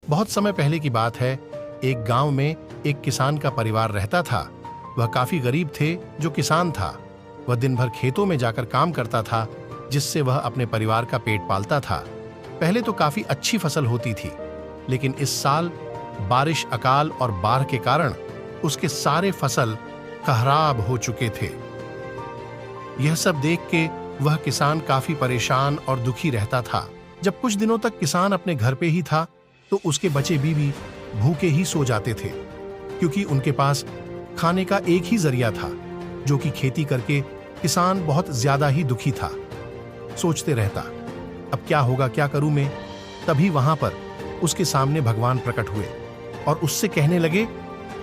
बहुत समय पहले की बात है। एक गांव में एक किसान का परिवार रहता था। वह काफी गरीब थे। जो किसान था वह दिन भर खेतों में जाकर काम करता था, जिससे वह अपने परिवार का पेट पालता था। पहले तो काफी अच्छी फसल होती थी, लेकिन इस साल बारिश, अकाल और बाढ़ के कारण उसके सारे फसल खराब हो चुके थे। यह सब देख के वह किसान काफी परेशान और दुखी रहता था। जब कुछ दिनों तक किसान अपने घर पे ही था, तो उसके बचे बीवी भूखे ही सो जाते थे, क्योंकि उनके पास खाने का एक ही जरिया था, जो कि खेती करके किसान बहुत ज्यादा ही दुखी था। सोचते रहता, अब क्या होगा, क्या करूं मैं। तभी वहां पर उसके सामने भगवान प्रकट हुए और उससे कहने लगे,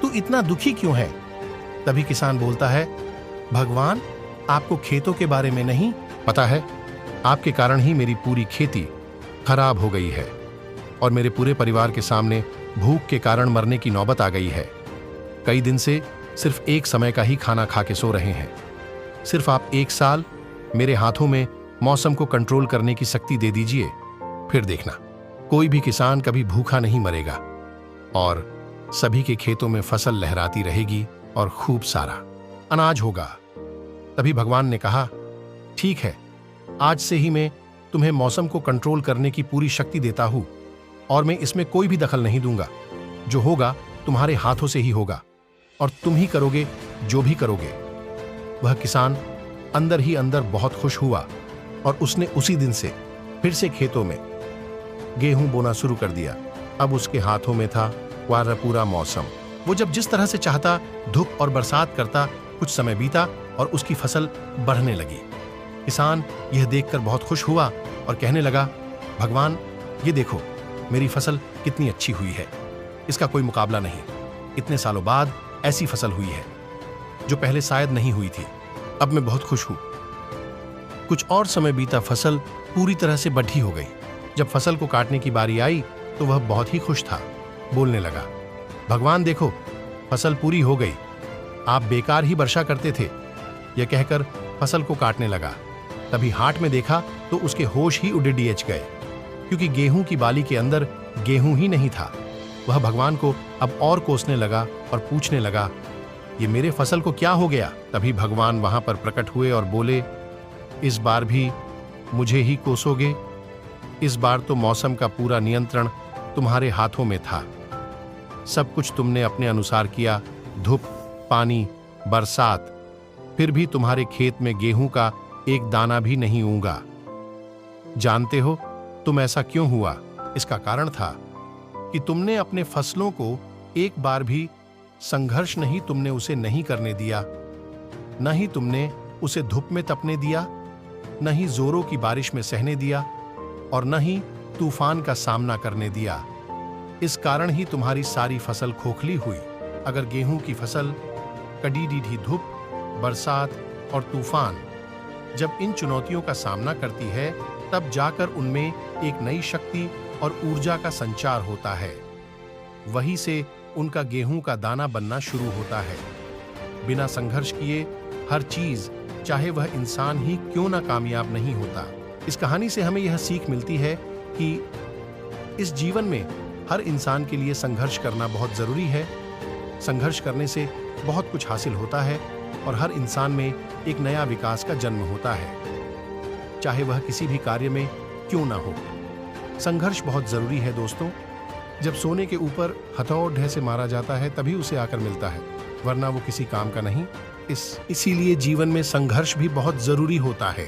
तू इतना दुखी क्यों है। तभी किसान बोलता है, भगवान, आपको खेतों के बारे में नहीं पता है। आपके कारण ही मेरी पूरी खेती खराब हो गई है और मेरे पूरे परिवार के सामने भूख के कारण मरने की नौबत आ गई है। कई दिन से सिर्फ एक समय का ही खाना खा के सो रहे हैं। सिर्फ आप 1 साल मेरे हाथों में मौसम को कंट्रोल करने की शक्ति दे दीजिए, फिर देखना कोई भी किसान कभी भूखा नहीं मरेगा और सभी के खेतों में फसल लहराती रहेगी और खूब सारा अनाज होगा। तभी भगवान ने कहा, ठीक है, आज से ही मैं तुम्हें मौसम को कंट्रोल करने की पूरी शक्ति देता हूं और मैं इसमें कोई भी दखल नहीं दूंगा। जो होगा तुम्हारे हाथों से ही होगा और तुम ही करोगे जो भी करोगे। वह किसान अंदर ही अंदर बहुत खुश हुआ और उसने उसी दिन से फिर से खेतों में गेहूं बोना शुरू कर दिया। अब उसके हाथों में था वह पूरा मौसम। वो जब जिस तरह से चाहता धूप और बरसात करता। कुछ समय बीता और उसकी फसल बढ़ने लगी। किसान यह देखकर बहुत खुश हुआ और कहने लगा, भगवान, ये देखो मेरी फसल कितनी अच्छी हुई है, इसका कोई मुकाबला नहीं। इतने सालों बाद ऐसी फसल हुई है जो पहले शायद नहीं हुई थी। अब मैं बहुत खुश हूं। कुछ और समय बीता, फसल पूरी तरह से बढ़ी हो गई। जब फसल को काटने की बारी आई तो वह बहुत ही खुश था। बोलने लगा, भगवान देखो, फसल पूरी हो गई, आप बेकार ही वर्षा करते थे। यह कहकर फसल को काटने लगा। तभी हाट में देखा तो उसके होश ही उड़ गए, क्योंकि गेहूं की बाली के अंदर गेहूं ही नहीं था। वह भगवान को अब और कोसने लगा और पूछने लगा, ये मेरे फसल को क्या हो गया। तभी भगवान वहां पर प्रकट हुए और बोले, इस बार भी मुझे ही कोसोगे। इस बार तो मौसम का पूरा नियंत्रण तुम्हारे हाथों में था। सब कुछ तुमने अपने अनुसार किया, धूप, पानी, बरसात, फिर भी तुम्हारे खेत में गेहूं का एक दाना भी नहीं उगा। जानते हो तुम ऐसा क्यों हुआ? इसका कारण था कि तुमने अपने फसलों को एक बार भी संघर्ष नहीं, तुमने उसे नहीं करने दिया। न ही तुमने उसे धूप में तपने दिया, न ही जोरों की बारिश में सहने दिया और न ही तूफान का सामना करने दिया। इस कारण ही तुम्हारी सारी फसल खोखली हुई। अगर गेहूं की फसल कड़ी धूप, बरसात और तूफान जब इन चुनौतियों का सामना करती है, तब जाकर उनमें एक नई शक्ति और ऊर्जा का संचार होता है। वहीं से उनका गेहूं का दाना बनना शुरू होता है। बिना संघर्ष किए हर चीज, चाहे वह इंसान ही क्यों ना, कामयाब नहीं होता। इस कहानी से हमें यह सीख मिलती है कि इस जीवन में हर इंसान के लिए संघर्ष करना बहुत जरूरी है। संघर्ष करने से बहुत कुछ हासिल होता है और हर इंसान में एक नया विकास का जन्म होता है, चाहे वह किसी भी कार्य में क्यों ना हो। संघर्ष बहुत जरूरी है दोस्तों। जब सोने के ऊपर हथौड़े से मारा जाता है तभी उसे आकर मिलता है, वरना वो किसी काम का नहीं। इसीलिए जीवन में संघर्ष भी बहुत जरूरी होता है।